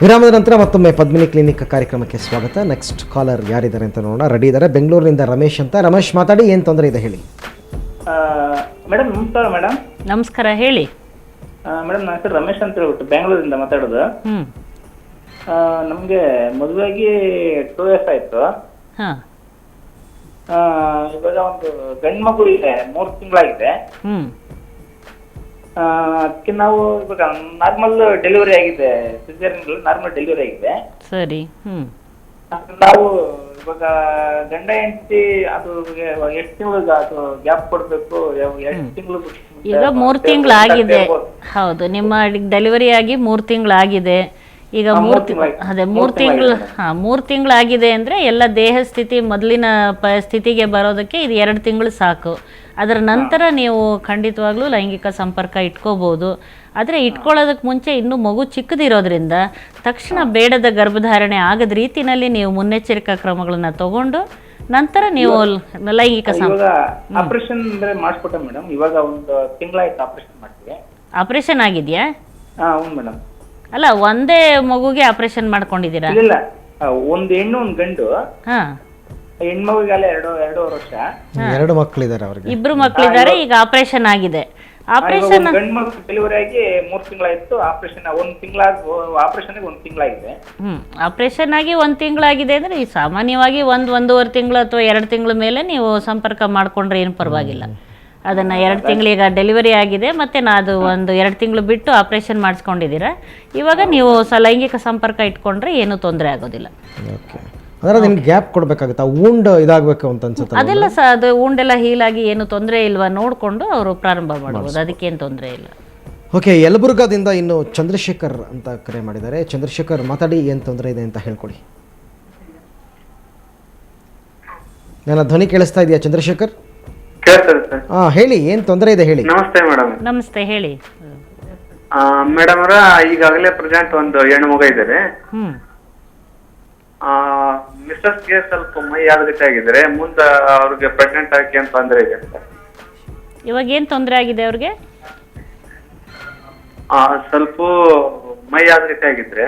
ವಿರಾಮದ ನಂತರ ಮತ್ತೊಮ್ಮೆ ಪದ್ಮಿನಿ ಕ್ಲಿನಿಕ್ ಕಾರ್ಯಕ್ರಮಕ್ಕೆ ಸ್ವಾಗತ. ನೆಕ್ಸ್ಟ್ ಕಾಲರ್ ಯಾರಿದ್ದಾರೆ ಅಂತ ನೋಡೋಣ. ರೆಡಿ ಇದ್ದಾರೆ. ಬೆಂಗಳೂರಿನಿಂದ ರಮೇಶ್ ಅಂತ. ರಮೇಶ್ ಮಾತಾಡಿ, ಏನು ತೊಂದರೆ ಇದೆ ಹೇಳಿ. ಮೇಡಮ್ ನಮಸ್ಕಾರ. ಮೇಡಮ್ ನಮಸ್ಕಾರ, ಹೇಳಿ. ಮೇಡಮ್ ನನ್ನ ಹೆಸರು ರಮೇಶ್ ಅಂತ ಹೇಳ್ಬಿಟ್ಟು ಬೆಂಗಳೂರಿಂದ ಮಾತಾಡೋದು. ನಮಗೆ ಮದುವೆಯಾಗಿ 2 years ಆಯ್ತು. ಇವಾಗ ಒಂದು ಗಂಡು ಮಗು ಇದೆ, 3 ತಿಂಗಳಾಗಿದೆ. ಅದಕ್ಕೆ ನಾವು ಇವಾಗ ನಾರ್ಮಲ್ ಡೆಲಿವರಿ ಆಗಿದೆ, ಸಿಸೇರಿಯನ್ ನಾರ್ಮಲ್ ಡೆಲಿವರಿ ಆಗಿದೆ. ಸರಿ. ನಾವು ಇವಾಗ ಗಂಡ ಹೆಂಡತಿ ಅದು ಎಷ್ಟು ತಿಂಗಳಿಗೆ ಅದು ಗ್ಯಾಪ್ ಕೊಡ್ಬೇಕು, ಎಷ್ಟು ತಿಂಗಳು? ಈಗ 3 ತಿಂಗಳಾಗಿದೆ. ಹೌದು, ನಿಮ್ಮ ಡೆಲಿವರಿ ಆಗಿ 3 ತಿಂಗಳಾಗಿದೆ. ಈಗ 3 ತಿಂಗಳಾಗಿದೆ ಅಂದರೆ ಎಲ್ಲ ದೇಹ ಸ್ಥಿತಿ ಮೊದಲಿನ ಸ್ಥಿತಿಗೆ ಬರೋದಕ್ಕೆ ಇದು 2 ತಿಂಗಳು ಸಾಕು. ಅದರ ನಂತರ ನೀವು ಖಂಡಿತವಾಗ್ಲೂ ಲೈಂಗಿಕ ಸಂಪರ್ಕ ಇಟ್ಕೋಬೋದು. ಆದರೆ ಇಟ್ಕೊಳ್ಳೋದಕ್ಕೆ ಮುಂಚೆ ಇನ್ನೂ ಮಗು ಚಿಕ್ಕದಿರೋದ್ರಿಂದ ತಕ್ಷಣ ಬೇಡದ ಗರ್ಭಧಾರಣೆ ಆಗದ ರೀತಿಯಲ್ಲಿ ನೀವು ಮುನ್ನೆಚ್ಚರಿಕಾ ಕ್ರಮಗಳನ್ನು ತಗೊಂಡು ನಂತರ ನೀವು ಲೈಂಗಿಕ ಆಪರೇಷನ್ ಮಾಡಿಸ್ಕೊಟ್ಟೆ ಮೇಡಮ್. ಇವಾಗ ಒಂದು ತಿಂಗಳಾಯ್ತು ಆಪರೇಷನ್ ಮಾಡ್ತೀವಿ. ಆಪರೇಷನ್ ಆಗಿದೆಯಾ? ಹೌದು ಮೇಡಮ್. ಅಲ್ಲ, ಒಂದೇ ಮಗುಗೆ ಆಪರೇಷನ್ ಮಾಡ್ಕೊಂಡಿದ್ದೀರಾ? ಇಲ್ಲ, ಒಂದು ಹೆಣ್ಣು ಒಂದು ಗಂಡು. ಹೆಣ್ಮಗುಗೆ ಅಲ್ಲ 2.5 ವರ್ಷ. 2 ಮಕ್ಕಳಿದ್ದಾರೆ ಅವ್ರಿಗೆ. 2 ಮಕ್ಕಳಿದ್ದಾರೆ. ಈಗ ಆಪರೇಷನ್ ಆಗಿದೆ. ಆಪರೇಷನ್ ಗಂಡು ಮಗು ಡೆಲಿವರಿ ಆಗಿ 3 ತಿಂಗಳಾಯ್ತು. ಆಪರೇಷನ್ 1 ತಿಂಗಳಾಗಿದೆ. ಆಪರೇಷನ್ ಆಗಿ 1 ತಿಂಗಳಾಗಿದೆ ಅಂದ್ರೆ ಈ ಸಾಮಾನ್ಯವಾಗಿ 1-1.5 ತಿಂಗಳು ಅಥವಾ 2 ತಿಂಗಳ ಮೇಲೆ ನೀವು ಸಂಪರ್ಕ ಮಾಡ್ಕೊಂಡ್ರೆ ಏನು ಪರವಾಗಿಲ್ಲ. ಅದನ್ನು 2 ತಿಂಗಳೀಗ ಡೆಲಿವರಿ ಆಗಿದೆ, ಮತ್ತು ಅದು ಒಂದು 2 ತಿಂಗಳು ಬಿಟ್ಟು ಆಪರೇಷನ್ ಮಾಡಿಸ್ಕೊಂಡಿದ್ದೀರಾ. ಇವಾಗ ನೀವು ಲೈಂಗಿಕ ಸಂಪರ್ಕ ಇಟ್ಕೊಂಡ್ರೆ ಏನೂ ತೊಂದರೆ ಆಗೋದಿಲ್ಲ. ಅಂದರೆ ನಿಮ್ಗೆ ಗ್ಯಾಪ್ ಕೊಡಬೇಕಾಗುತ್ತೆ, ಊಂಡ್ ಇದಾಗಬೇಕು ಅಂತ ಅನ್ಸುತ್ತೆ. ಅದೆಲ್ಲ ಅದು ಊಂಡೆಲ್ಲ ಹೀಲಾಗಿ ಏನು ತೊಂದರೆ ಇಲ್ವಾ ನೋಡಿಕೊಂಡು ಅವರು ಪ್ರಾರಂಭ ಮಾಡ್ಬೋದು, ಅದಕ್ಕೇನು ತೊಂದರೆ ಇಲ್ಲ. ಓಕೆ, ಯಲಬುರ್ಗಾದಿಂದ ಇನ್ನು ಚಂದ್ರಶೇಖರ್ ಅಂತ ಕರೆ ಮಾಡಿದ್ದಾರೆ. ಚಂದ್ರಶೇಖರ್ ಮಾತಾಡಿ, ಏನು ತೊಂದರೆ ಇದೆ ಅಂತ ಹೇಳ್ಕೊಡಿ. ನನ್ನ ಧ್ವನಿ ಕೇಳಿಸ್ತಾ ಇದೆಯಾ ಚಂದ್ರಶೇಖರ್? ಹೇಳಿ, ಏನು ತೊಂದರೆ ಇದೆ ಹೇಳಿ. ನಮಸ್ತೆ ಮೇಡಮ್. ನಮಸ್ತೆ, ಹೇಳಿ ಮೇಡಮ್ ಅವರ ಈಗಾಗಲೇ ಪ್ರೆಸೆಂಟ್ ಒಂದು ಹೆಣ್ಣು ಮಗ ಇದ್ದಾರೆ. ಮಿಸ್ಟರ್ಸ್ಗೆ ಸ್ವಲ್ಪ ಮೈ ಆದಗಟ್ಟೆ ಆಗಿದ್ದಾರೆ. ಮುಂದೆ ಅವ್ರಿಗೆ ಪ್ರೆಗ್ನೆಂಟ್ ಆಗಿ ಅಂತ ತೊಂದರೆ ಇದೆ. ಇವಾಗ ಏನು ತೊಂದರೆ ಆಗಿದೆ ಅವ್ರಿಗೆ? ಸ್ವಲ್ಪ ಮೈ ಆದಗಟ್ಟೆ ಆಗಿದ್ರೆ.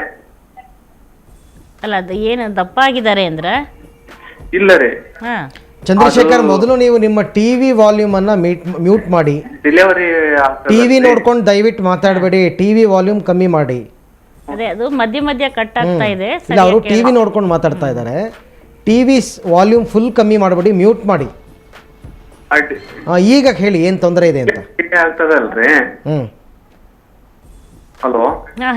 ಅಲ್ಲ, ಅದು ಏನು ದಪ್ಪ ಆಗಿದ್ದಾರೆ ಅಂದ್ರೆ? ಇಲ್ಲ ರೀ. ಚಂದ್ರಶೇಖರ್, ಮೊದಲು ನೀವು ನಿಮ್ಮ ಟಿವಿ ವಾಲ್ಯೂಮ್ ಅನ್ನ ಮ್ಯೂಟ್ ಮಾಡಿ. ಡೆಲಿವರಿ ಟಿವಿ ನೋಡ್ಕೊಂಡು ದಯವಿಟ್ಟು ಮಾತಾಡಬೇಡಿ. ಟಿವಿ ವಾಲ್ಯೂಮ್ ಕಮ್ಮಿ ಮಾಡಿ. ಅದೇ, ಅದು ಮಧ್ಯ ಕಟ್ ಆಗ್ತಾ ಇದೆ. ಇಲ್ಲ, ಅವರು ಟಿವಿ ನೋಡ್ಕೊಂಡು ಮಾತಾಡ್ತಾ ಇದ್ದಾರೆ. ಟಿವಿ ವಾಲ್ಯೂಮ್ ಫುಲ್ ಕಮ್ಮಿ ಮಾಡಬೇಡಿ, ಮ್ಯೂಟ್ ಮಾಡಿ. ಈಗ ಹೇಳಿ, ಏನು ತೊಂದರೆ ಇದೆ ಅಂತ. ಆಗ್ತದಲ್ರಿ? ಹಲೋ,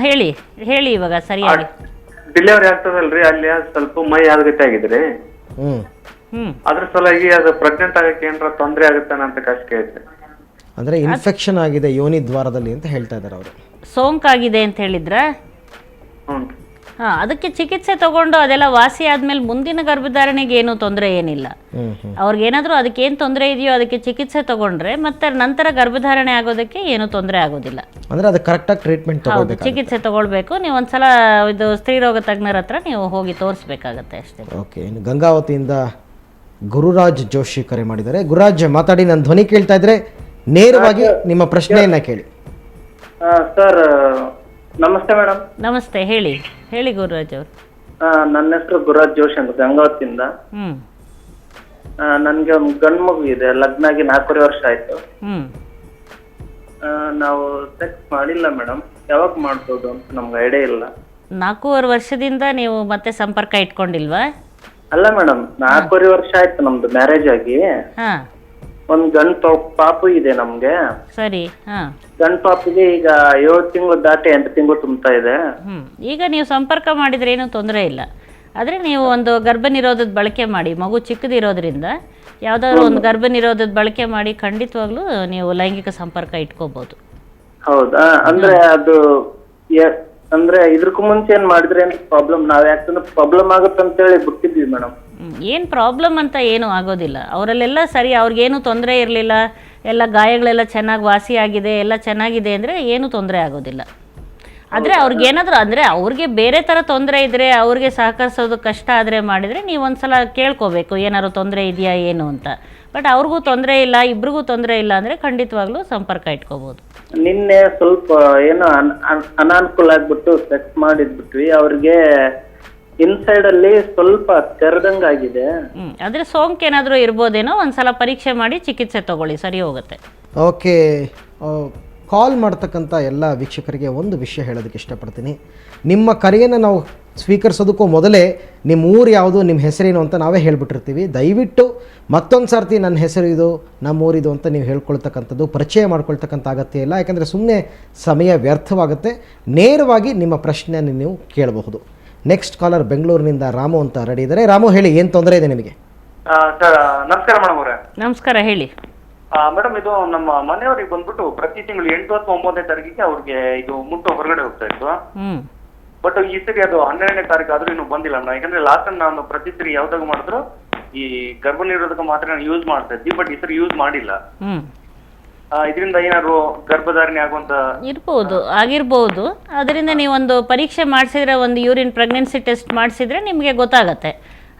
ಹೇಳಿ ಹೇಳಿ ಇವಾಗ ಸರಿಯಾಗಿ. ಡೆಲಿವರಿ ಆಗ್ತದಲ್ರಿ, ಅಲ್ಲಿ ಸ್ವಲ್ಪ ಮೈ ಆದಗಟ್ಟೆ ಆಗಿದ್ರಿ. ಅದ್ರ ಸಲುವಾಗಿ ಅದು ಪ್ರೆಗ್ನೆಂಟ್ ಆಗಕ್ಕೆ ಏನಾರ ತೊಂದರೆ ಆಗುತ್ತೆ ಅಂತ ಕಷ್ಟ ಐತೆ. ಅಂದ್ರೆ ಇನ್ಫೆಕ್ಷನ್ ಆಗಿದೆ ಯೋನಿ ದ್ವಾರದಲ್ಲಿ ಅಂತ ಹೇಳ್ತಾ ಇದ್ದಾರೆ ಅವರು. ಸೋಂಕಾಗಿದೆ ಅಂತ ಹೇಳಿದ್ರ? ಅದಕ್ಕೆ ಚಿಕಿತ್ಸೆ ತಗೊಂಡು ಅದೆಲ್ಲ ವಾಸಿ ಆದ್ಮೇಲೆ ಮುಂದಿನ ಗರ್ಭಧಾರಣೆಗೆ ಏನು ತೊಂದರೆ ಏನಿಲ್ಲ. ಅವ್ರಿಗೇನಾದ್ರೂ ಅದಕ್ಕೆ ಏನು ತೊಂದರೆ ಇದೆಯೋ ಅದಕ್ಕೆ ಚಿಕಿತ್ಸೆ ತಗೊಂಡ್ರೆ ಮತ್ತೆ ನಂತರ ಗರ್ಭಧಾರಣೆ ಆಗೋದಕ್ಕೆ ಏನು ತೊಂದರೆ ಆಗೋದಿಲ್ಲ. ಅಂದ್ರೆ ಅದು ಕರೆಕ್ಟಾಗಿ ಟ್ರೀಟ್ಮೆಂಟ್ ತಗೊಳ್ಬೇಕು, ಚಿಕಿತ್ಸೆ ತಗೊಳ್ಬೇಕು. ನೀವು ಒಂದ್ಸಲ ಇದು ಸ್ತ್ರೀರೋಗ ತಜ್ಞರ ಹತ್ರ ನೀವು ಹೋಗಿ ತೋರಿಸ್ಬೇಕಾಗತ್ತೆ ಅಷ್ಟೇ. ಓಕೆ, ಇನ್ನು ಗಂಗಾವತಿಯಿಂದ ಗುರುರಾಜ್ ಜೋಶಿ ಕರೆ ಮಾಡಿದ್ದಾರೆ. ಗುರುರಾಜ್ ಮಾತಾಡಿ, ನನ್ನ ಧ್ವನಿ ಕೇಳ್ತಾ ಇದ್ರೆ ನೇರವಾಗಿ ನಿಮ್ಮ ಪ್ರಶ್ನೆಯನ್ನ ಕೇಳಿ. ಸರ್ ನಮಸ್ತೆ ಮೇಡಮ್. ನಮಸ್ತೆ, ಹೇಳಿ ಹೇಳಿ ಗುರುರಾಜ್ ಅವರು. ನನ್ನ ಹೆಸರು ಗುರುರಾಜ್ ಜೋಶಿ ಅಂತ, ಗಂಗಾವತಿಯಿಂದ. ನನ್ಗೆ ಒಂದು ಗಂಡು ಮಗು ಇದೆ, ಲಗ್ನ ಆಗಿ 4.5 ವರ್ಷ ಆಯ್ತು. ನಾವು ಸೆಕ್ಸ್ ಮಾಡಿಲ್ಲ ಮೇಡಮ್. ಯಾವಾಗ ಮಾಡ್ಬೋದು ಅಂತ ನಮ್ಗೆ ಐಡಿಯಾ ಇಲ್ಲ. 4.5 ವರ್ಷದಿಂದ ನೀವು ಮತ್ತೆ ಸಂಪರ್ಕ ಇಟ್ಕೊಂಡಿಲ್ವಾ? ಅಲ್ಲ ಮೇಡಮ್, 4.5 ವರ್ಷ ಆಯ್ತು ನಮ್ದು ಮ್ಯಾರೇಜ್ ಆಗಿ. ಒಂದ್ ಗಂಡು ಪಾಪು ಇದೆ ನಮ್ಗೆ. ಸರಿ. ಗಂಡು ಪಾಪಿಗೆ ಈಗ 7 ತಿಂಗಳು ದಾಟಿ 8 ತಿಂಗಳು ತುಂಬ್ತಾ ಇದೆ. ಈಗ ನೀವು ಸಂಪರ್ಕ ಮಾಡಿದ್ರೆ ಏನು ತೊಂದರೆ ಇಲ್ಲ. ಆದ್ರೆ ನೀವು ಒಂದು ಗರ್ಭ ನಿರೋಧದ ಬಳಕೆ ಮಾಡಿ. ಮಗು ಚಿಕ್ಕದಿರೋದ್ರಿಂದ ಯಾವ್ದಾದ್ರು ಒಂದು ಗರ್ಭ ನಿರೋಧದ ಬಳಕೆ ಮಾಡಿ ಖಂಡಿತವಾಗ್ಲೂ ನೀವು ಲೈಂಗಿಕ ಸಂಪರ್ಕ ಇಟ್ಕೋಬಹುದು. ಹೌದಾ? ಅಂದ್ರೆ ಅದು ಅಂದ್ರೆ ಇದ್ರಕ್ಕೂ ಮುಂಚೆ ಏನ್ ಮಾಡಿದ್ರೆ ಏನ್ ಪ್ರಾಬ್ಲಮ್? ನಾವ್ ಯಾಕಂದ್ರೆ ಪ್ರಾಬ್ಲಮ್ ಆಗುತ್ತೆ ಅಂತ ಹೇಳಿ ಬಿಟ್ಟಿದ್ವಿ ಮೇಡಮ್. ಏನು ಪ್ರಾಬ್ಲಮ್ ಅಂತ ಏನೂ ಆಗೋದಿಲ್ಲ. ಅವರಲ್ಲೆಲ್ಲ ಸರಿ, ಅವ್ರಿಗೇನು ತೊಂದರೆ ಇರಲಿಲ್ಲ, ಎಲ್ಲ ಗಾಯಗಳೆಲ್ಲ ಚೆನ್ನಾಗಿ ವಾಸಿ ಆಗಿದೆ, ಎಲ್ಲ ಚೆನ್ನಾಗಿದೆ ಅಂದರೆ ಏನೂ ತೊಂದರೆ ಆಗೋದಿಲ್ಲ. ಆದರೆ ಅವ್ರಿಗೇನಾದರೂ ಅಂದರೆ ಅವ್ರಿಗೆ ಬೇರೆ ಥರ ತೊಂದರೆ ಇದ್ದರೆ ಅವ್ರಿಗೆ ಸಹಕರಿಸೋದು ಕಷ್ಟ ಆದರೆ ಮಾಡಿದರೆ ನೀವು ಒಂದು ಸಲ ಕೇಳ್ಕೋಬೇಕು, ಏನಾದ್ರು ತೊಂದರೆ ಇದೆಯಾ ಏನು ಅಂತ. ಬಟ್ ಅವ್ರಿಗೂ ತೊಂದರೆ ಇಲ್ಲ, ಇಬ್ರಿಗೂ ತೊಂದರೆ ಇಲ್ಲ ಅಂದರೆ ಖಂಡಿತವಾಗ್ಲೂ ಸಂಪರ್ಕ ಇಟ್ಕೋಬೋದು. ನಿನ್ನೆ ಸ್ವಲ್ಪ ಏನೋ ಅನಾನುಕೂಲ ಆಗ್ಬಿಟ್ಟು ಚೆಕ್ ಮಾಡಿದ್ಬಿಟ್ವಿ. ಅವ್ರಿಗೆ ಇನ್ಸೈಡ್ ಅಲ್ಲಿ ಸ್ವಲ್ಪ ತೆರೆದಂಗ್ ಆಗಿದೆ. ಅಂದ್ರೆ ಸೋಂಕು ಏನಾದರೂ ಇರ್ಬೋದೇನೋ, ಒಂದ್ಸಲ ಪರೀಕ್ಷೆ ಮಾಡಿ ಚಿಕಿತ್ಸೆ ತಗೊಳ್ಳಿ, ಸರಿ ಹೋಗುತ್ತೆ. ಓಕೆ, ಕಾಲ್ ಮಾಡ್ತಕ್ಕಂಥ ಎಲ್ಲ ವೀಕ್ಷಕರಿಗೆ ಒಂದು ವಿಷಯ ಹೇಳೋದಕ್ಕೆ ಇಷ್ಟಪಡ್ತೀನಿ. ನಿಮ್ಮ ಕರೆಯನ್ನು ನಾವು ಸ್ವೀಕರಿಸೋದಕ್ಕೂ ಮೊದಲೇ ನಿಮ್ಮ ಊರು ಯಾವುದು, ನಿಮ್ಮ ಹೆಸರೇನು ಅಂತ ನಾವೇ ಹೇಳ್ಬಿಟ್ಟಿರ್ತೀವಿ. ದಯವಿಟ್ಟು ಮತ್ತೊಂದು ಸರ್ತಿ ನನ್ನ ಹೆಸರು ಇದು, ನಮ್ಮ ಊರಿದು ಅಂತ ನೀವು ಹೇಳ್ಕೊಳ್ತಕ್ಕಂಥದ್ದು, ಪರಿಚಯ ಮಾಡ್ಕೊಳ್ತಕ್ಕಂಥ ಅಗತ್ಯ ಇಲ್ಲ. ಯಾಕಂದರೆ ಸುಮ್ಮನೆ ಸಮಯ ವ್ಯರ್ಥವಾಗುತ್ತೆ. ನೇರವಾಗಿ ನಿಮ್ಮ ಪ್ರಶ್ನೆಯನ್ನು ನೀವು ಕೇಳಬಹುದು. ನೆಕ್ಸ್ಟ್ ಕಾಲರ್ ಬೆಂಗಳೂರಿನಿಂದ ರಾಮು ಅಂತ ರೆಡಿ ಇದ್ದಾರೆ. ರಾಮು, ಹೇಳಿ, ಏನು ತೊಂದರೆ ಇದೆ ನಿಮಗೆ? ಸರ್ ನಮಸ್ಕಾರ ಮೇಡಮ್ ಅವರೇ. ನಮಸ್ಕಾರ, ಹೇಳಿ. ಮೇಡಮ್, ಇದು ನಮ್ಮ ಮನೆಯವ್ರಿಗೆ ಬಂದ್ಬಿಟ್ಟು ಪ್ರತಿ ತಿಂಗಳು 8 ಅಥವಾ 9ನೇ ತಾರೀಕಿಗೆ ಅವ್ರಿಗೆ ಇದು ಮುಟ್ಟು ಹೊರಗಡೆ ಹೋಗ್ತಾ ಇತ್ತು. ಬಟ್ ಈ ಸರಿ ಅದು 12ನೇ ತಾರೀಕು ಆದ್ರೂ ಇನ್ನೂ ಬಂದಿಲ್ಲ. ಯಾಕಂದ್ರೆ ಲಾಸ್ಟ್ ಟೈಮ್ ನಾನು ಪ್ರತಿ ಸರಿ ಯಾವ್ದಾಗ ಮಾಡಿದ್ರು ಈ ಗರ್ಭನಿರೋಧಕ ಮಾತ್ರ ಯೂಸ್ ಮಾಡ್ತಾ ಇದ್ವಿ, ಬಟ್ ಈ ಸರಿ ಯೂಸ್ ಮಾಡಿಲ್ಲ. ಇದರಿಂದ ಏನಾದ್ರು ಗರ್ಭಧಾರಣೆ ಆಗುವಂತ ಇರ್ಬೋದು, ಆಗಿರ್ಬೋದು. ಅದರಿಂದ ನೀವೊಂದು ಪರೀಕ್ಷೆ ಮಾಡಿಸಿದ್ರೆ, ಒಂದು ಯೂರಿನ್ ಪ್ರೆಗ್ನೆನ್ಸಿ ಟೆಸ್ಟ್ ಮಾಡಿಸಿದ್ರೆ ನಿಮಗೆ ಗೊತ್ತಾಗತ್ತೆ.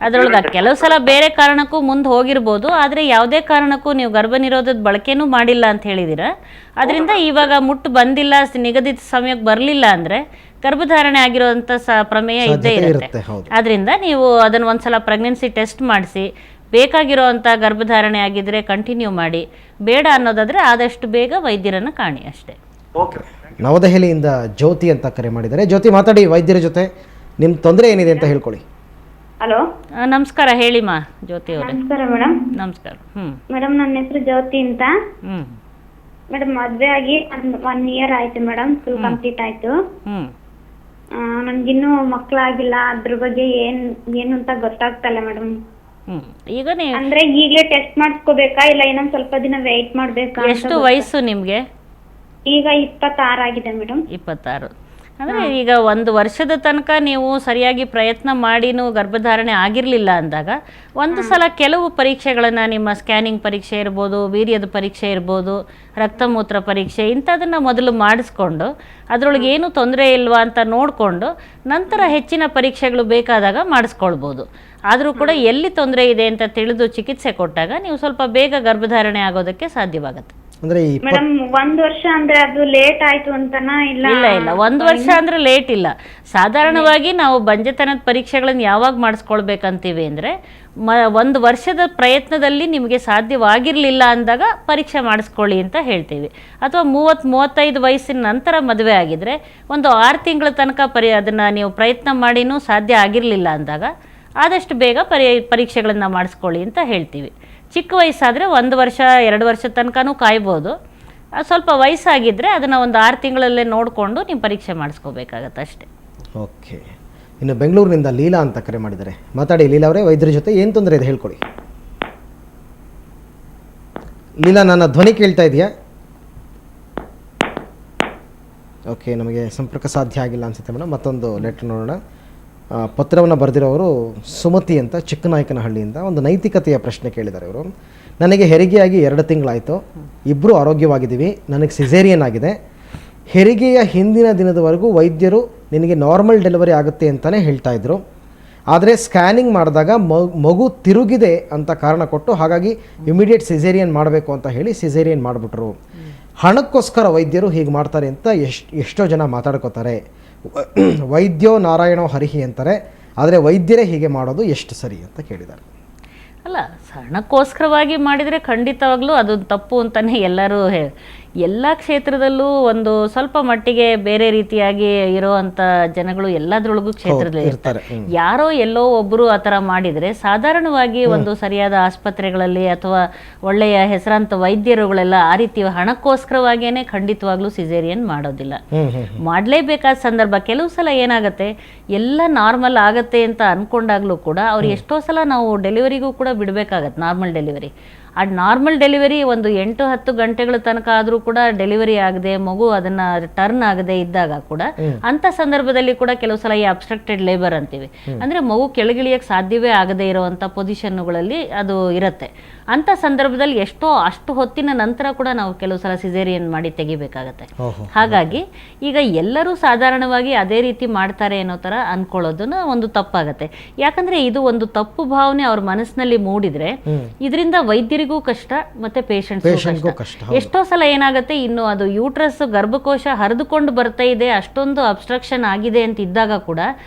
ಅದರೊಳಗೆ ಕೆಲವು ಸಲ ಬೇರೆ ಕಾರಣಕ್ಕೂ ಮುಂದೆ ಹೋಗಿರ್ಬೋದು, ಆದರೆ ಯಾವುದೇ ಕಾರಣಕ್ಕೂ ನೀವು ಗರ್ಭ ನಿರೋಧದ ಬಳಕೆನೂ ಮಾಡಿಲ್ಲ ಅಂತ ಹೇಳಿದ್ದೀರಾ. ಅದರಿಂದ ಇವಾಗ ಮುಟ್ಟು ಬಂದಿಲ್ಲ, ನಿಗದಿತ ಸಮಯಕ್ಕೆ ಬರಲಿಲ್ಲ ಅಂದರೆ ಗರ್ಭಧಾರಣೆ ಆಗಿರೋಂಥ ಪ್ರಮೇಯ ಇದ್ದೇ ಇರುತ್ತೆ. ಅದರಿಂದ ನೀವು ಅದನ್ನು ಒಂದ್ಸಲ ಪ್ರೆಗ್ನೆನ್ಸಿ ಟೆಸ್ಟ್ ಮಾಡಿಸಿ, ಬೇಕಾಗಿರೋ ಅಂಥ ಗರ್ಭಧಾರಣೆ ಆಗಿದ್ದರೆ ಕಂಟಿನ್ಯೂ ಮಾಡಿ, ಬೇಡ ಅನ್ನೋದಾದರೆ ಆದಷ್ಟು ಬೇಗ ವೈದ್ಯರನ್ನು ಕಾಣಿ ಅಷ್ಟೇ. ನವದೆಹಲಿಯಿಂದ ಜ್ಯೋತಿ ಅಂತ ಕರೆ ಮಾಡಿದ್ದಾರೆ. ಜ್ಯೋತಿ, ಮಾತಾಡಿ ವೈದ್ಯರ ಜೊತೆ. ನಿಮ್ಮ ತೊಂದರೆ ಏನಿದೆ ಅಂತ ಹೇಳ್ಕೊಳ್ಳಿ. ಹಲೋ, ನಮಸ್ಕಾರ, ಹೇಳಿಮಾ ಜ್ಯೋತಿ ಅವರೇ. ನಮಸ್ಕಾರ ಮೇಡಮ್. ನಮಸ್ಕಾರ. ಮೇಡಮ್, ನನ್ನ ಹೆಸರು ಜ್ಯೋತಿ ಅಂತ. ಮೇಡಮ್, ಮದುವೆ ಆಗಿ 1 year ಆಯ್ತು ಮೇಡಮ್, ಫುಲ್ ಕಂಪ್ಲೀಟ್ ಆಯ್ತು. ನನ್ಗಿನ್ನೂ ಮಕ್ಕಳಾಗಿಲ್ಲ. ಅದ್ರ ಬಗ್ಗೆ ಏನು ಅಂತ ಗೊತ್ತಾಗ್ತಲ್ಲ ಮೇಡಮ್. ಈಗ ನೀವು ಅಂದ್ರೆ ಈಗಲೇ ಟೆಸ್ಟ್ ಮಾಡಿಸ್ಕೋಬೇಕಾ, ಇಲ್ಲ ಇನ್ನೊಂದ್ ಸ್ವಲ್ಪ ದಿನ ವೇಟ್ ಮಾಡ್ಬೇಕಾ? ಎಷ್ಟು ವಯಸ್ಸು ನಿಮ್ಗೆ? ಈಗ 26 ಆಗಿದೆ ಮೇಡಮ್. 26 ಅಂದರೆ ಈಗ 1 ವರ್ಷದ ತನಕ ನೀವು ಸರಿಯಾಗಿ ಪ್ರಯತ್ನ ಮಾಡಿನೂ ಗರ್ಭಧಾರಣೆ ಆಗಿರಲಿಲ್ಲ ಅಂದಾಗ ಒಂದು ಸಲ ಕೆಲವು ಪರೀಕ್ಷೆಗಳನ್ನು, ನಿಮ್ಮ ಸ್ಕ್ಯಾನಿಂಗ್ ಪರೀಕ್ಷೆ ಇರ್ಬೋದು, ವೀರ್ಯದ ಪರೀಕ್ಷೆ ಇರ್ಬೋದು, ರಕ್ತಮೂತ್ರ ಪರೀಕ್ಷೆ, ಇಂಥದನ್ನು ಮೊದಲು ಮಾಡಿಸ್ಕೊಂಡು ಅದರೊಳಗೆ ಏನು ತೊಂದರೆ ಇಲ್ವಾ ಅಂತ ನೋಡಿಕೊಂಡು ನಂತರ ಹೆಚ್ಚಿನ ಪರೀಕ್ಷೆಗಳು ಬೇಕಾದಾಗ ಮಾಡಿಸ್ಕೊಳ್ಬೋದು. ಆದರೂ ಕೂಡ ಎಲ್ಲಿ ತೊಂದರೆ ಇದೆ ಅಂತ ತಿಳಿದು ಚಿಕಿತ್ಸೆ ಕೊಟ್ಟಾಗ ನೀವು ಸ್ವಲ್ಪ ಬೇಗ ಗರ್ಭಧಾರಣೆ ಆಗೋದಕ್ಕೆ ಸಾಧ್ಯವಾಗುತ್ತೆ. ಅಂದ್ರೆ ಮೇಡಮ್, 1 ವರ್ಷ ಅಂದ್ರೆ ಅದು ಲೇಟ್ ಆಯ್ತು ಅಂತನಾ? ಇಲ್ಲ ಇಲ್ಲ 1 ವರ್ಷ ಅಂದ್ರೆ ಲೇಟ್ ಇಲ್ಲ. ಸಾಧಾರಣವಾಗಿ ನಾವು ಬಂಜೆತನದ ಪರೀಕ್ಷೆಗಳನ್ನು ಯಾವಾಗ ಮಾಡಿಸ್ಕೊಳ್ಬೇಕಂತೀವಿ ಅಂದರೆ 1 ವರ್ಷದ ಪ್ರಯತ್ನದಲ್ಲಿ ನಿಮಗೆ ಸಾಧ್ಯವಾಗಿರಲಿಲ್ಲ ಅಂದಾಗ ಪರೀಕ್ಷೆ ಮಾಡಿಸ್ಕೊಳ್ಳಿ ಅಂತ ಹೇಳ್ತೀವಿ. ಅಥವಾ 30-35 ವಯಸ್ಸಿನ ನಂತರ ಮದುವೆ ಆಗಿದ್ರೆ ಒಂದು 6 ತಿಂಗಳ ತನಕ ಅದನ್ನು ನೀವು ಪ್ರಯತ್ನ ಮಾಡಿನೂ ಸಾಧ್ಯ ಆಗಿರಲಿಲ್ಲ ಅಂದಾಗ ಆದಷ್ಟು ಬೇಗ ಪರೀಕ್ಷೆಗಳನ್ನು ಮಾಡಿಸ್ಕೊಳ್ಳಿ ಅಂತ ಹೇಳ್ತೀವಿ. ಚಿಕ್ಕ ವಯಸ್ಸಾದರೆ 1 ವರ್ಷ 2 ವರ್ಷದ ತನಕನೂ ಕಾಯ್ಬೋದು. ಸ್ವಲ್ಪ ವಯಸ್ಸಾಗಿದ್ದರೆ ಅದನ್ನು ಒಂದು 6 ತಿಂಗಳಲ್ಲೇ ನೋಡಿಕೊಂಡು ನೀವು ಪರೀಕ್ಷೆ ಮಾಡಿಸ್ಕೋಬೇಕಾಗತ್ತೆ ಅಷ್ಟೇ. ಓಕೆ, ಇನ್ನು ಬೆಂಗಳೂರಿನಿಂದ ಲೀಲಾ ಅಂತ ಕರೆ ಮಾಡಿದ್ದಾರೆ. ಮಾತಾಡಿ ಲೀಲಾ ಅವರೇ, ವೈದ್ಯರ ಜೊತೆ ಏನು ತೊಂದರೆ ಇದೆ ಹೇಳ್ಕೊಡಿ. ಲೀಲಾ, ನನ್ನ ಧ್ವನಿ ಕೇಳ್ತಾ ಇದೆಯಾ? ಓಕೆ, ನಮಗೆ ಸಂಪರ್ಕ ಸಾಧ್ಯ ಆಗಿಲ್ಲ ಅನಿಸುತ್ತೆ ಮೇಡಮ್. ಮತ್ತೊಂದು ಲೆಟ್ರ್ ನೋಡೋಣ. ಪತ್ರವನ್ನು ಬರೆದಿರೋರು ಸುಮತಿ ಅಂತ ಚಿಕ್ಕನಾಯಕನಹಳ್ಳಿಯಿಂದ ಒಂದು ನೈತಿಕತೆಯ ಪ್ರಶ್ನೆ ಕೇಳಿದ್ದಾರೆ ಇವರು. ನನಗೆ ಹೆರಿಗೆಯಾಗಿ 2 ತಿಂಗಳಾಯಿತು, ಇಬ್ಬರು ಆರೋಗ್ಯವಾಗಿದ್ದೀವಿ. ನನಗೆ ಸಿಸೇರಿಯನ್ ಆಗಿದೆ. ಹೆರಿಗೆಯ ಹಿಂದಿನ ದಿನದವರೆಗೂ ವೈದ್ಯರು ನಿನಗೆ ನಾರ್ಮಲ್ ಡೆಲಿವರಿ ಆಗುತ್ತೆ ಅಂತಲೇ ಹೇಳ್ತಾ ಇದ್ರು. ಆದರೆ ಸ್ಕ್ಯಾನಿಂಗ್ ಮಾಡಿದಾಗ ಮಗು ತಿರುಗಿದೆ ಅಂತ ಕಾರಣ ಕೊಟ್ಟು, ಹಾಗಾಗಿ ಇಮಿಡಿಯೇಟ್ ಸಿಸೇರಿಯನ್ ಮಾಡಬೇಕು ಅಂತ ಹೇಳಿ ಸಿಸೇರಿಯನ್ ಮಾಡಿಬಿಟ್ರು. ಹಣಕ್ಕೋಸ್ಕರ ವೈದ್ಯರು ಹೀಗೆ ಮಾಡ್ತಾರೆ ಅಂತ ಎಷ್ಟೋ ಜನ ಮಾತಾಡ್ಕೋತಾರೆ. ವೈದ್ಯೋ ನಾರಾಯಣೋ ಹರಿಹಿ ಅಂತಾರೆ, ಆದರೆ ವೈದ್ಯರೇ ಹೀಗೆ ಮಾಡೋದು ಎಷ್ಟು ಸರಿ ಅಂತ ಕೇಳಿದ್ದಾರೆ. ಅಲ್ಲ, ಹಣಕ್ಕೋಸ್ಕರವಾಗಿ ಮಾಡಿದರೆ ಖಂಡಿತವಾಗ್ಲೂ ಅದು ತಪ್ಪು ಅಂತಲೇ ಎಲ್ಲರೂ ಎಲ್ಲ ಕ್ಷೇತ್ರದಲ್ಲೂ ಒಂದು ಸ್ವಲ್ಪ ಮಟ್ಟಿಗೆ ಬೇರೆ ರೀತಿಯಾಗಿ ಇರೋವಂಥ ಜನಗಳು ಎಲ್ಲದರೊಳಗೂ ಕ್ಷೇತ್ರದಲ್ಲಿ ಇರ್ತಾರೆ. ಯಾರೋ ಎಲ್ಲೋ ಒಬ್ಬರು ಆ ಥರ ಮಾಡಿದರೆ ಸಾಧಾರಣವಾಗಿ ಒಂದು ಸರಿಯಾದ ಆಸ್ಪತ್ರೆಗಳಲ್ಲಿ ಅಥವಾ ಒಳ್ಳೆಯ ಹೆಸರಾಂತ ವೈದ್ಯರುಗಳೆಲ್ಲ ಆ ರೀತಿ ಹಣಕ್ಕೋಸ್ಕರವಾಗಿಯೇ ಖಂಡಿತವಾಗ್ಲೂ ಸಿಸೇರಿಯನ್ ಮಾಡೋದಿಲ್ಲ. ಮಾಡಲೇಬೇಕಾದ ಸಂದರ್ಭ ಕೆಲವು ಸಲ ಏನಾಗುತ್ತೆ, ಎಲ್ಲ ನಾರ್ಮಲ್ ಆಗತ್ತೆ ಅಂತ ಅಂದ್ಕೊಂಡಾಗಲೂ ಕೂಡ ಅವ್ರು ಎಷ್ಟೋ ಸಲ ನಾವು ಡೆಲಿವರಿಗೂ ಕೂಡ ಬಿಡಬೇಕಾಗತ್ತೆ. ನಾರ್ಮಲ್ ಡೆಲಿವರಿ, ಆ ನಾರ್ಮಲ್ ಡೆಲಿವರಿ ಒಂದು 8-10 ಗಂಟೆಗಳ ತನಕ ಆದರೂ ಕೂಡ ಡೆಲಿವರಿ ಆಗದೆ ಮಗು ಅದನ್ನು ಟರ್ನ್ ಆಗದೆ ಇದ್ದಾಗ ಕೂಡ ಅಂಥ ಸಂದರ್ಭದಲ್ಲಿ ಕೂಡ ಕೆಲವು ಸಲ ಈ ಅಬ್ಸ್ಟ್ರಕ್ಟೆಡ್ ಲೇಬರ್ ಅಂತೀವಿ, ಅಂದರೆ ಮಗು ಕೆಳಗಿಳಿಯಕ್ಕೆ ಸಾಧ್ಯವೇ ಆಗದೆ ಇರುವಂಥ ಪೊಸಿಷನ್ಗಳಲ್ಲಿ ಅದು ಇರುತ್ತೆ. ಅಂಥ ಸಂದರ್ಭದಲ್ಲಿ ಅಷ್ಟು ಹೊತ್ತಿನ ನಂತರ ಕೂಡ ನಾವು ಕೆಲವು ಸಲ ಸಿಸೇರಿಯನ್ ಮಾಡಿ ತೆಗಿಬೇಕಾಗತ್ತೆ. ಹಾಗಾಗಿ ಈಗ ಎಲ್ಲರೂ ಸಾಧಾರಣವಾಗಿ ಅದೇ ರೀತಿ ಮಾಡ್ತಾರೆ ಅನ್ನೋ ಥರ ಅಂದ್ಕೊಳ್ಳೋದನ್ನ ಒಂದು ತಪ್ಪಾಗತ್ತೆ. ಯಾಕಂದರೆ ಇದು ಒಂದು ತಪ್ಪು ಭಾವನೆ ಅವ್ರ ಮನಸ್ಸಿನಲ್ಲಿ ಮೂಡಿದರೆ ಇದರಿಂದ ವೈದ್ಯರಿಗೂ ವೈದ್ಯರಿಗೂ ಕಷ್ಟ ಮತ್ತೆ ಪೇಷಂಟ್ಗೂ ಕಷ್ಟ. ಎಷ್ಟೋ ಸಲ ಏನಾಗುತ್ತೆ, ಇನ್ನು ಅದು ಯೂಟ್ರಸ್ ಗರ್ಭಕೋಶ ಹರಿದುಕೊಂಡು ಬರ್ತಾ ಇದೆ, ಅಷ್ಟೊಂದು ಅಬ್ಸ್ಟ್ರಕ್ಷನ್ ಆಗಿದೆ ಅಂತ ಇದ್ದಾಗ ಕೂಡ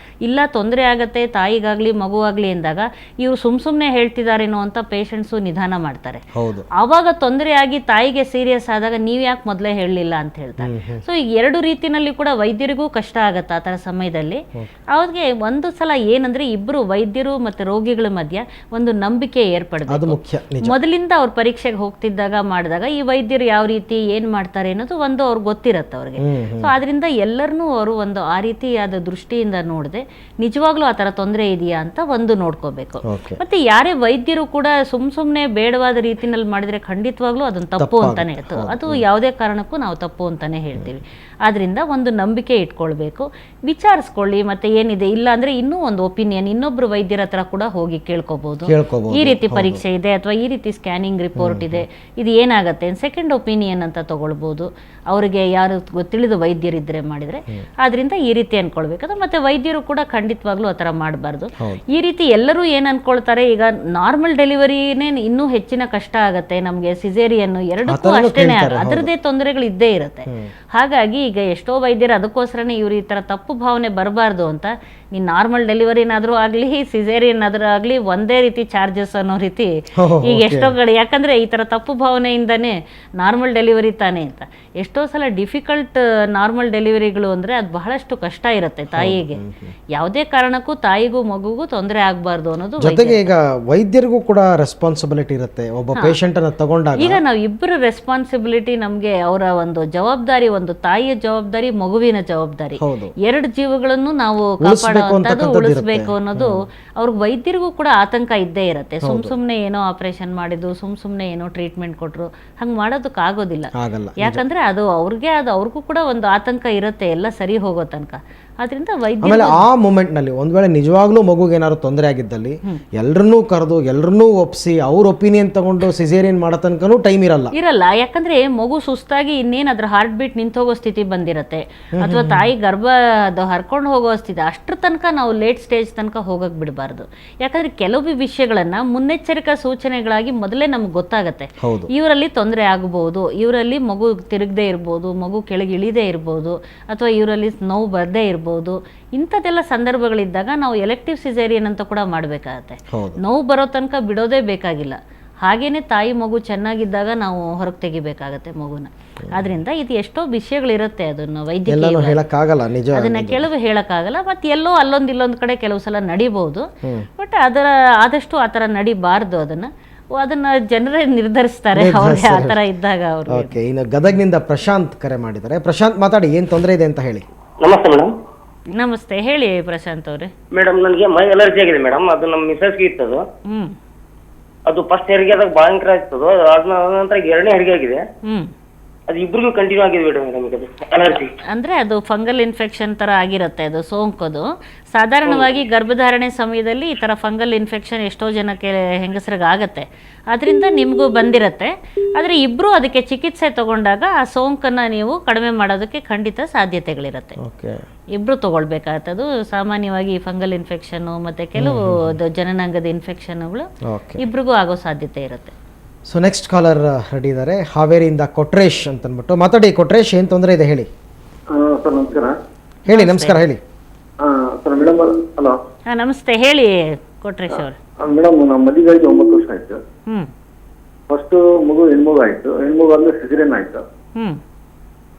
ಇಲ್ಲ ತೊಂದರೆ ಆಗತ್ತೆ ತಾಯಿಗಾಗ್ಲಿ ಮಗುವಾಗ್ಲಿ ಎಂದಾಗ ಇವರು ಸುಮ್ಮನೆ ಹೇಳ್ತಿದಾರೇನೋ ಅಂತ ಪೇಷಂಟ್ಸು ನಿಧಾನ ಮಾಡ್ತಾರೆ. ಆವಾಗ ತೊಂದರೆ ಆಗಿ ತಾಯಿಗೆ ಸೀರಿಯಸ್ ಆದಾಗ ನೀವ್ ಯಾಕೆ ಮೊದಲೇ ಹೇಳಲಿಲ್ಲ ಅಂತ ಹೇಳ್ತಾರೆ. ಸೊ ಈಗ ಎರಡು ರೀತಿನಲ್ಲಿ ಕೂಡ ವೈದ್ಯರಿಗೂ ಕಷ್ಟ ಆಗತ್ತೆ ಆ ಥರ ಸಮಯದಲ್ಲಿ. ಅವ್ರಿಗೆ ಒಂದು ಸಲ ಏನಂದ್ರೆ ಇಬ್ರು ವೈದ್ಯರು ಮತ್ತೆ ರೋಗಿಗಳ ಮಧ್ಯ ಒಂದು ನಂಬಿಕೆ ಏರ್ಪಡಬೇಕು. ಮೊದಲಿಂದ ಅವ್ರ ಪರೀಕ್ಷೆಗೆ ಹೋಗ್ತಿದ್ದಾಗ ಮಾಡಿದಾಗ ಈ ವೈದ್ಯರು ಯಾವ ರೀತಿ ಏನ್ ಮಾಡ್ತಾರೆ ಅನ್ನೋದು ಒಂದು ಅವ್ರಿಗೆ ಗೊತ್ತಿರತ್ತೆ ಅವ್ರಿಗೆ. ಸೊ ಆದ್ರಿಂದ ಎಲ್ಲರನ್ನೂ ಅವರು ಒಂದು ಆ ರೀತಿಯಾದ ದೃಷ್ಟಿಯಿಂದ ನೋಡದೆ ನಿಜವಾಗ್ಲೂ ಆ ತರ ತೊಂದರೆ ಇದೆಯಾ ಅಂತ ಒಂದು ನೋಡ್ಕೋಬೇಕು. ಮತ್ತೆ ಯಾರೇ ವೈದ್ಯರು ಕೂಡ ಸುಮ್ನೆ ಬೇಡವಾದ ರೀತಿನಲ್ಲಿ ಮಾಡಿದ್ರೆ ಖಂಡಿತವಾಗ್ಲೂ ಅದನ್ನ ತಪ್ಪು ಅಂತಾನೆ ಇತ್ತು. ಅದು ಯಾವುದೇ ಕಾರಣಕ್ಕೂ ನಾವು ತಪ್ಪು ಅಂತಾನೆ ಹೇಳ್ತೀವಿ. ಆದ್ರಿಂದ ಒಂದು ನಂಬಿಕೆ ಇಟ್ಕೊಳ್ಬೇಕು, ವಿಚಾರಿಸ್ಕೊಳ್ಳಿ. ಮತ್ತೆ ಏನಿದೆ ಇಲ್ಲ ಅಂದ್ರೆ ಇನ್ನೂ ಒಂದು ಒಪಿನಿಯನ್ ಇನ್ನೊಬ್ರು ವೈದ್ಯರ ಹತ್ರ ಕೂಡ ಹೋಗಿ ಕೇಳ್ಕೋಬಹುದು. ಈ ರೀತಿ ಪರೀಕ್ಷೆ ಇದೆ ಅಥವಾ ಈ ರೀತಿ ಸ್ಕ್ಯಾನಿಂಗ್ ರಿಪೋರ್ಟ್ ಇದೆ, ಇದು ಏನಾಗುತ್ತೆ ಸೆಕೆಂಡ್ ಒಪಿನಿಯನ್ ಅಂತ ತಗೊಳ್ಬಹುದು. ಅವರಿಗೆ ಯಾರು ತಿಳಿದು ವೈದ್ಯರಿದ್ರೆ ಮಾಡಿದ್ರೆ ಆದ್ರಿಂದ ಈ ರೀತಿ ಅನ್ಕೊಳ್ಬೇಕು. ಮತ್ತೆ ವೈದ್ಯರು ಕೂಡ ಖಂಡಿತವಾಗ್ಲೂ ಆ ಥರ ಮಾಡಬಾರ್ದು. ಈ ರೀತಿ ಎಲ್ಲರೂ ಏನ್ ಅನ್ಕೊಳ್ತಾರೆ, ಈಗ ನಾರ್ಮಲ್ ಡೆಲಿವರಿನೇ ಇನ್ನೂ ಹೆಚ್ಚಿನ ಕಷ್ಟ ಆಗತ್ತೆ ನಮ್ಗೆ, ಸಿಸೇರಿಯನ್ ಎರಡಕ್ಕೂ ಅಷ್ಟೇನೆ ಅದರದೇ ತೊಂದರೆಗಳು ಇದ್ದೇ ಇರುತ್ತೆ. ಹಾಗಾಗಿ ಈಗ ಎಷ್ಟೋ ವೈದ್ಯರು ಅದಕ್ಕೋಸ್ಕರನೇ ಇವ್ರು ಈ ತರ ತಪ್ಪು ಭಾವನೆ ಬರಬಾರ್ದು ಅಂತ ನೀನ್ ನಾರ್ಮಲ್ ಡೆಲಿವರಿನಾದ್ರೂ ಆಗ್ಲಿ ಸಿಸೇರಿಯನ್ ಆದ್ರೂ ಆಗ್ಲಿ ಒಂದೇ ರೀತಿ ಚಾರ್ಜಸ್ ಅನ್ನೋ ರೀತಿ ಈಗ ಎಷ್ಟೋ ಕಡೆ, ಯಾಕಂದ್ರೆ ಈ ತರ ತಪ್ಪು ಭಾವನೆಯಿಂದಾನೇ ನಾರ್ಮಲ್ ಡೆಲಿವರಿ ತಾನೇ ಅಂತ. ಎಷ್ಟೋ ಸಲ ಡಿಫಿಕಲ್ಟ್ ನಾರ್ಮಲ್ ಡೆಲಿವರಿಗಳು ಅಂದ್ರೆ ಅದು ಬಹಳಷ್ಟು ಕಷ್ಟ ಇರುತ್ತೆ ತಾಯಿಗೆ. ಯಾವುದೇ ಕಾರಣಕ್ಕೂ ತಾಯಿಗೂ ಮಗುಗೂ ತೊಂದರೆ ಆಗ್ಬಾರ್ದು ಅನ್ನೋದು ಜೊತೆಗೆ ಈಗ ವೈದ್ಯರಿಗೂ ಕೂಡ ರೆಸ್ಪಾನ್ಸಿಬಿಲಿಟಿ ಇರುತ್ತೆ ಒಬ್ಬ ಪೇಷಂಟ್ ಅನ್ನ ತಗೊಂಡಾಗ. ಈಗ ನಾವು ಇಬ್ಬರು ರೆಸ್ಪಾನ್ಸಿಬಿಲಿಟಿ, ನಮ್ಗೆ ಅವರ ಒಂದು ಜವಾಬ್ದಾರಿ, ಒಂದು ತಾಯಿಯ ಜವಾಬ್ದಾರಿ, ಮಗುವಿನ ಜವಾಬ್ದಾರಿ, ಎರಡು ಜೀವಗಳನ್ನು ನಾವು ಕಾಪಾಡುವಂತದ್ದು ಉಳಿಸ್ಬೇಕು ಅನ್ನೋದು ಅವ್ರಿಗೆ ವೈದ್ಯರಿಗೂ ಕೂಡ ಆತಂಕ ಇದ್ದೇ ಇರುತ್ತೆ. ಸುಮ್ನೆ ಏನೋ ಆಪರೇಷನ್ ಮಾಡಿದ್ದು, ಸುಮ್ನೆ ಏನೋ ಟ್ರೀಟ್ಮೆಂಟ್ ಕೊಟ್ರು ಹಂಗ್ ಮಾಡೋದಕ್ಕೆ ಆಗೋದಿಲ್ಲ. ಯಾಕಂದ್ರೆ ಅದು ಅವ್ರಿಗೂ ಕೂಡ ಒಂದು ಆತಂಕ ಇರುತ್ತೆ ಎಲ್ಲ ಸರಿ ಹೋಗೋ ತನಕ. ಆದ್ರಿಂದ ಆಮೇಲೆ ಆ ಮೂಮೆಂಟ್ ನಲ್ಲಿ ಒಂದ್ ವೇಳೆ ನಿಜವಾಗ್ಲೂ ಮಗುಗೆ ಏನಾದ್ರು ತೊಂದರೆ ಆಗಿದ್ದಲ್ಲಿ ಎಲ್ಲರನ್ನೂ ಕರೆದು ಎಲ್ಲರನ್ನೂ ಒಪ್ಸಿ ಅವ್ರ ಒಪಿನಿಯನ್ ತಗೊಂಡು ಸಿಸೇರಿಯನ್ ಮಾಡೋ ತನಕನೂ ಟೈಮ್ ಇರಲ್ಲ. ಯಾಕಂದ್ರೆ ಮಗು ಸುಸ್ತಾಗಿ ಇನ್ನೇನ್ ಅದ್ರ ಹಾರ್ಟ್ ಬೀಟ್ ನಿಂತೋಗೋ ಸ್ಥಿತಿ ಬಂದಿರತ್ತೆ, ಅಥವಾ ತಾಯಿ ಗರ್ಭ ಅದು ಹರ್ಕೊಂಡು ಹೋಗೋ ಸ್ಥಿತಿ, ಅಷ್ಟ್ರ ತನಕ ನಾವು ಲೇಟ್ ಸ್ಟೇಜ್ ತನಕ ಹೋಗಕ್ ಬಿಡಬಾರ್ದು. ಯಾಕಂದ್ರೆ ಕೆಲವು ವಿಷಯಗಳನ್ನ ಮುನ್ನೆಚ್ಚರಿಕಾ ಸೂಚನೆಗಳಾಗಿ ಮೊದಲೇ ನಮ್ಗೆ ಗೊತ್ತಾಗತ್ತೆ. ಇವರಲ್ಲಿ ತೊಂದರೆ ಆಗಬಹುದು, ಇವರಲ್ಲಿ ಮಗು ತಿರುಗದೆ ಇರ್ಬೋದು, ಮಗು ಕೆಳಗೆ ಇಳಿದೇ ಇರ್ಬೋದು, ಅಥವಾ ಇವರಲ್ಲಿ ನೋವು ಬರ್ದೇ ಇರ್ಬೋದು. ಇಂಥದ್ದೆಲ್ಲ ಸಂದರ್ಭಗಳಿದ್ದಾಗ ನಾವು ಎಲೆಕ್ಟಿವ್ ಸಿಸೇರಿಯನ್ ಅಂತ ಕೂಡ ಮಾಡಬೇಕಾಗತ್ತೆ. ನೋವು ಬರೋ ತನಕ ಬಿಡೋದೇ ಬೇಕಾಗಿಲ್ಲ. ಹಾಗೇನೆ ತಾಯಿ ಮಗು ಚೆನ್ನಾಗಿದ್ದಾಗ ನಾವು ಹೊರಗೆ ತೆಗಿಬೇಕಾಗತ್ತೆ ಮಗುನ. ಆದ್ರಿಂದ ಇದು ಎಷ್ಟೋ ವಿಷಯಗಳಿರುತ್ತೆ, ಅದನ್ನು ವೈದ್ಯಕೀಯ ಅದನ್ನ ಕೆಲವು ಹೇಳಕ್ಕಾಗಲ್ಲ. ಮತ್ತೆ ಎಲ್ಲೋ ಇಲ್ಲೊಂದ್ ಕಡೆ ಕೆಲವು ಸಲ ನಡಿಬಹುದು, ಬಟ್ ಆದಷ್ಟು ಆತರ ನಡಿಬಾರ್ದು. ಅದನ್ನ ಜನರೇ ನಿರ್ಧರಿಸ್ತಾರೆ ಅವ್ರಿಗೆ ಆ ತರ ಇದ್ದಾಗ ಅವರು. ಇನ್ನು ಗದಗ್ನಿಂದ ಪ್ರಶಾಂತ್ ಕರೆ ಮಾಡಿದ್ದಾರೆ. ಪ್ರಶಾಂತ್ ಮಾತಾಡಿ, ಏನ್ ತೊಂದರೆ ಇದೆ ಅಂತ ಹೇಳಿ. ನಮಸ್ತೆ ಮೇಡಮ್. ನಮಸ್ತೆ, ಹೇಳಿ ಪ್ರಶಾಂತ್ ಅವರೇ. ಮೇಡಮ್ ನನಗೆ ಮೈ ಅಲರ್ಜಿ ಆಗಿದೆ ಮೇಡಮ್. ಅದು ನಮ್ಮ ಮಿಸಸ್ಗೆ ಇತ್ತದು. ಅದು ಫಸ್ಟ್ ಹೆರಿಗೆ ಆದಾಗ ಭಯಂಕರ ಇರ್ತದ, ಅದ ನಂತರ ಎರಡನೇ ಹೆರಿಗೆ ಆಗಿದೆ. ಅದು ಇಬ್ರಿಗೂ ಕಂಟಿನ್ಯೂ ಆಗಿದೆ ಮೇಡಮ್ ಅಲರ್ಜಿ. ಅಂದ್ರೆ ಅದು ಫಂಗಲ್ ಇನ್ಫೆಕ್ಷನ್ ತರ ಆಗಿರುತ್ತೆ, ಅದು ಸೋಂಕೋದು. ಸಾಧಾರಣವಾಗಿ ಗರ್ಭಧಾರಣೆ ಸಮಯದಲ್ಲಿ ಈ ತರ ಫಂಗಲ್ ಇನ್ಫೆಕ್ಷನ್ ಎಷ್ಟೋ ಜನಕ್ಕೆ ಹೆಂಗಸರಿಗೆ ಆಗತ್ತೆ, ಅದರಿಂದ ನಿಮಗೂ ಬಂದಿರತ್ತೆ. ಆದರೆ ಇಬ್ರು ಅದಕ್ಕೆ ಚಿಕಿತ್ಸೆ ತಗೊಂಡಾಗ ಆ ಸೋಂಕನ್ನ ನೀವು ಕಡಿಮೆ ಮಾಡೋದಕ್ಕೆ ಖಂಡಿತ ಸಾಧ್ಯತೆಗಳಿರುತ್ತೆ. ಇಬ್ರು ತಗೊಳ್ಬೇಕಾಗತ್ತೆ. ಅದು ಸಾಮಾನ್ಯವಾಗಿ ಫಂಗಲ್ ಇನ್ಫೆಕ್ಷನ್ ಮತ್ತೆ ಕೆಲವು ಜನನಾಂಗದ ಇನ್ಫೆಕ್ಷನ್ಗಳು ಇಬ್ರಿಗೂ ಆಗೋ ಸಾಧ್ಯತೆ ಇರುತ್ತೆ. ಸೊ ನೆಕ್ಸ್ಟ್ ಕಾಲರ್ ರೆಡಿ ಇದ್ದಾರೆ, ಹಾವೇರಿಯಿಂದ ಕೊಟ್ರೇಶ್ ಅಂತ ಅಂದ್ಬಿಟ್ಟು. ಮಾತಾಡಿ ಕೊಟ್ರೇಶ್, ಏನ್ ತೊಂದರೆ ಇದೆ ಹೇಳಿ. ಸರ್ ನಮಸ್ಕಾರ. ಹೇಳಿ. ನಮಸ್ಕಾರ, ಹೇಳಿ. Sir madam, hello. ನಮಸ್ತೆ, ಹೇಳಿ ಕೊಟ್ರೇಶ್ ಅವರು. ಮೇಡಮ್ ನಮ್ಮ ಮದುವೆ 9 ವರ್ಷ ಆಯ್ತು. ಫಸ್ಟ್ ಮಗು ಹೆಣ್ಮಗು ಆಯ್ತು, ಹೆಣ್ಮಗು ಆದ್ಮೇಲೆ ಸಿಸೇರಿಯನ್ ಆಯ್ತು.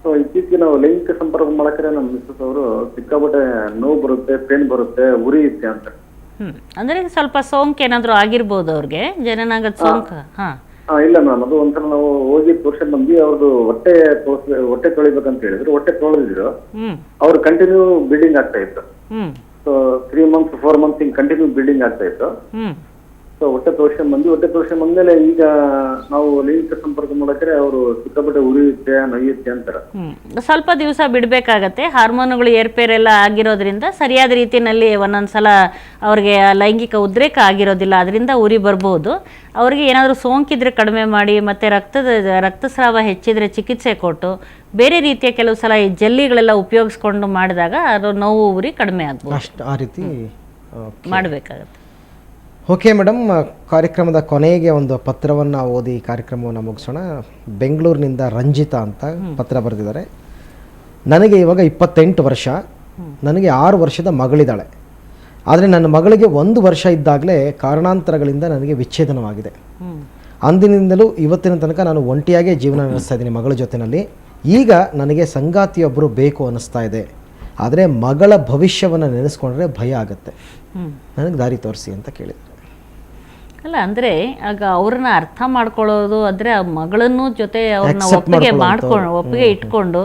ಸೊ ಇತ್ತೀಚೆಗೆ ನಾವು ಲೈಂಗಿಕ ಸಂಪರ್ಕ ಮಾಡಕ್ರೆ ನಮ್ಮ ಮಿಸ್ಸಸ್ ಅವರು ಸಿಕ್ಕಾಪಟ್ಟೆ ನೋವು ಬರುತ್ತೆ, ಪೇನ್ ಬರುತ್ತೆ, ಉರಿ ಇತ್ತೆ ಅಂತ. ಅಂದ್ರೆ ಸ್ವಲ್ಪ ಸೋಂಕು ಏನಾದ್ರು ಆಗಿರ್ಬೋದು ಅವ್ರಿಗೆ, ಜನನಾಂಗದ ಸೋಂಕು. ಇಲ್ಲ ಮ್ಯಾಮ್, ಅದು ಒಂದ್ಸಲ ನಾವು ಹೋಗಿ ತೋರ್ಸಕ್ ಬಂದ್ವಿ. ಅವ್ರದ್ದು ಹೊಟ್ಟೆ ತೊಳಿಬೇಕಂತ ಹೇಳಿದ್ರು, ಹೊಟ್ಟೆ ತೊಳೆದಿದ್ರು. ಅವ್ರು ಕಂಟಿನ್ಯೂ ಬಿಲ್ಡಿಂಗ್ ಆಗ್ತಾ ಇತ್ತು. ಸೊ 3 months 4 months ಹಿಂಗ್ ಕಂಟಿನ್ಯೂ ಬಿಲ್ಡಿಂಗ್ ಆಗ್ತಾ ಇತ್ತು. ಸೊ ಹೊಟ್ಟೆ ಬಂದ್ಮೇಲೆ ಈಗ ನಾವು ಲೈಂಗಿಕ ಸಂಪರ್ಕ ಮಾಡಕ್ರೆ ಅವರು ಸಿಕ್ಕಾಪಟ್ಟೆ ಉರಿಯುತ್ತೆ, ನೋಯುತ್ತೆ ಅಂತಾರೆ. ಸ್ವಲ್ಪ ದಿವಸ ಬಿಡ್ಬೇಕಾಗತ್ತೆ. ಹಾರ್ಮೋನುಗಳು ಏರ್ಪೇರೆಲ್ಲ ಆಗಿರೋದ್ರಿಂದ ಸರಿಯಾದ ರೀತಿಯಲ್ಲಿ ಒಂದೊಂದ್ಸಲ ಅವ್ರಿಗೆ ಲೈಂಗಿಕ ಉದ್ರೇಕ ಆಗಿರೋದಿಲ್ಲ, ಅದರಿಂದ ಉರಿ ಬರ್ಬೋದು. ಅವ್ರಿಗೆ ಏನಾದರೂ ಸೋಂಕಿದ್ರೆ ಕಡಿಮೆ ಮಾಡಿ, ಮತ್ತೆ ರಕ್ತಸ್ರಾವ ಹೆಚ್ಚಿದ್ರೆ ಚಿಕಿತ್ಸೆ ಕೊಟ್ಟು, ಬೇರೆ ರೀತಿಯ ಕೆಲವು ಸಲ ಈ ಜಲ್ಲಿಗಳೆಲ್ಲ ಉಪಯೋಗಿಸ್ಕೊಂಡು ಮಾಡಿದಾಗ ಅದು ನೋವು ಉರಿ ಕಡಿಮೆ ಆಗ್ಬೋದು. ಆ ರೀತಿ ಮಾಡಬೇಕಾಗತ್ತೆ. ಓಕೆ ಮೇಡಮ್, ಕಾರ್ಯಕ್ರಮದ ಕೊನೆಗೆ ಒಂದು ಪತ್ರವನ್ನು ಓದಿ ಕಾರ್ಯಕ್ರಮವನ್ನು ಮುಗಿಸೋಣ. ಬೆಂಗಳೂರಿನಿಂದ ರಂಜಿತಾ ಅಂತ ಪತ್ರ ಬರೆದಿದ್ದಾರೆ. ನನಗೆ ಇವಾಗ 28 ವರ್ಷ, ನನಗೆ 6 ವರ್ಷದ ಮಗಳಿದ್ದಾಳೆ. ಆದರೆ ನನ್ನ ಮಗಳಿಗೆ 1 ವರ್ಷ ಇದ್ದಾಗಲೇ ಕಾರಣಾಂತರಗಳಿಂದ ನನಗೆ ವಿಚ್ಛೇದನವಾಗಿದೆ. ಅಂದಿನಿಂದಲೂ ಇವತ್ತಿನ ತನಕ ನಾನು ಒಂಟಿಯಾಗೇ ಜೀವನ ನಡೆಸ್ತಾ ಇದ್ದೀನಿ ಮಗಳ ಜೊತೆಯಲ್ಲಿ. ಈಗ ನನಗೆ ಸಂಗಾತಿಯೊಬ್ಬರು ಬೇಕು ಅನ್ನಿಸ್ತಾ ಇದೆ. ಆದರೆ ಮಗಳ ಭವಿಷ್ಯವನ್ನು ನೆನೆಸ್ಕೊಂಡ್ರೆ ಭಯ ಆಗುತ್ತೆ. ನನಗೆ ದಾರಿ ತೋರಿಸಿ ಅಂತ ಕೇಳಿದ್ದಾರೆ. ಅಲ್ಲ ಅಂದರೆ ಆಗ ಅವ್ರನ್ನ ಅರ್ಥ ಮಾಡ್ಕೊಳ್ಳೋದು, ಅಂದರೆ ಆ ಮಗಳನ್ನು ಜೊತೆ ಅವ್ರನ್ನ ಒಪ್ಪಿಗೆ ಇಟ್ಕೊಂಡು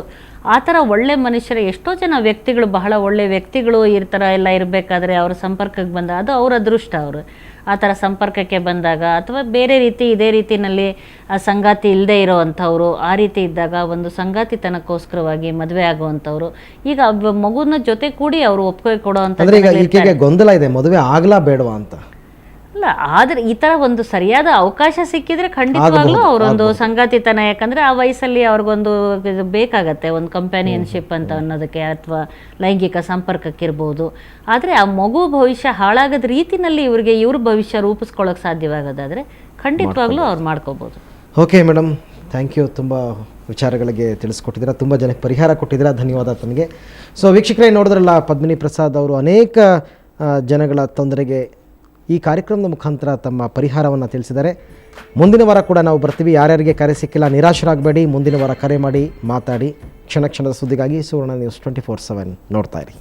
ಆ ಥರ ಒಳ್ಳೆ ಮನುಷ್ಯರ ಎಷ್ಟೋ ಜನ ವ್ಯಕ್ತಿಗಳು, ಬಹಳ ಒಳ್ಳೆ ವ್ಯಕ್ತಿಗಳು ಈ ಥರ ಎಲ್ಲ ಇರಬೇಕಾದ್ರೆ ಅವ್ರ ಸಂಪರ್ಕಕ್ಕೆ ಬಂದ ಅದು ಅವ್ರ ಅದೃಷ್ಟ. ಅವರು ಆ ಥರ ಸಂಪರ್ಕಕ್ಕೆ ಬಂದಾಗ ಅಥವಾ ಬೇರೆ ರೀತಿ ಇದೇ ರೀತಿಯಲ್ಲಿ ಆ ಸಂಗಾತಿ ಇಲ್ಲದೆ ಇರೋವಂಥವ್ರು, ಆ ರೀತಿ ಇದ್ದಾಗ ಒಂದು ಸಂಗಾತಿತನಕ್ಕೋಸ್ಕರವಾಗಿ ಮದುವೆ ಆಗುವಂಥವ್ರು ಈಗ ಮಗುನ ಜೊತೆ ಕೂಡಿ ಅವರು ಒಪ್ಪಿಗೆ ಕೊಡೋವಂಥ ಗೊಂದಲ ಇದೆ, ಮದುವೆ ಆಗ್ಲಾ ಬೇಡವಾ ಅಂತ. ಅಲ್ಲ, ಆದರೆ ಈ ಥರ ಒಂದು ಸರಿಯಾದ ಅವಕಾಶ ಸಿಕ್ಕಿದ್ರೆ ಖಂಡಿತವಾಗ್ಲೂ ಅವರೊಂದು ಸಂಗಾತಿತನ, ಯಾಕಂದರೆ ಆ ವಯಸ್ಸಲ್ಲಿ ಅವ್ರಿಗೊಂದು ಬೇಕಾಗತ್ತೆ ಒಂದು ಕಂಪ್ಯಾನಿಯನ್ಶಿಪ್ ಅಂತ ಅನ್ನೋದಕ್ಕೆ, ಅಥವಾ ಲೈಂಗಿಕ ಸಂಪರ್ಕಕ್ಕಿರ್ಬೋದು. ಆದರೆ ಆ ಮಗು ಭವಿಷ್ಯ ಹಾಳಾಗದ ರೀತಿನಲ್ಲಿ ಇವ್ರ ಭವಿಷ್ಯ ರೂಪಿಸ್ಕೊಳ್ಳೋಕೆ ಸಾಧ್ಯವಾಗೋದಾದರೆ ಖಂಡಿತವಾಗ್ಲೂ ಅವ್ರು ಮಾಡ್ಕೋಬೋದು. Okay madam, thank you. ತುಂಬ ವಿಚಾರಗಳಿಗೆ ತಿಳಿಸ್ಕೊಟ್ಟಿದ್ದೀರಾ, ತುಂಬ ಜನಕ್ಕೆ ಪರಿಹಾರ ಕೊಟ್ಟಿದ್ದೀರಾ, ಧನ್ಯವಾದ ತಮಗೆ. ಸೊ ವೀಕ್ಷಕರೇ, ನೋಡಿದ್ರಲ್ಲ ಪದ್ಮಿನಿ ಪ್ರಸಾದ್ ಅವರು ಅನೇಕ ಜನಗಳ ತೊಂದರೆಗೆ ಈ ಕಾರ್ಯಕ್ರಮದ ಮುಖಾಂತರ ತಮ್ಮ ಪರಿಹಾರವನ್ನು ತಿಳಿಸಿದ್ದಾರೆ. ಮುಂದಿನ ವಾರ ಕೂಡ ನಾವು ಬರ್ತೀವಿ. ಯಾರ್ಯಾರಿಗೆ ಕರೆ ಸಿಕ್ಕಿಲ್ಲ ನಿರಾಶರಾಗಬೇಡಿ, ಮುಂದಿನ ವಾರ ಕರೆ ಮಾಡಿ ಮಾತಾಡಿ. ಕ್ಷಣ ಕ್ಷಣದ ಸುದ್ದಿಗಾಗಿ ಸುವರ್ಣ ನ್ಯೂಸ್ 24/7 ನೋಡ್ತಾ ಇರಿ.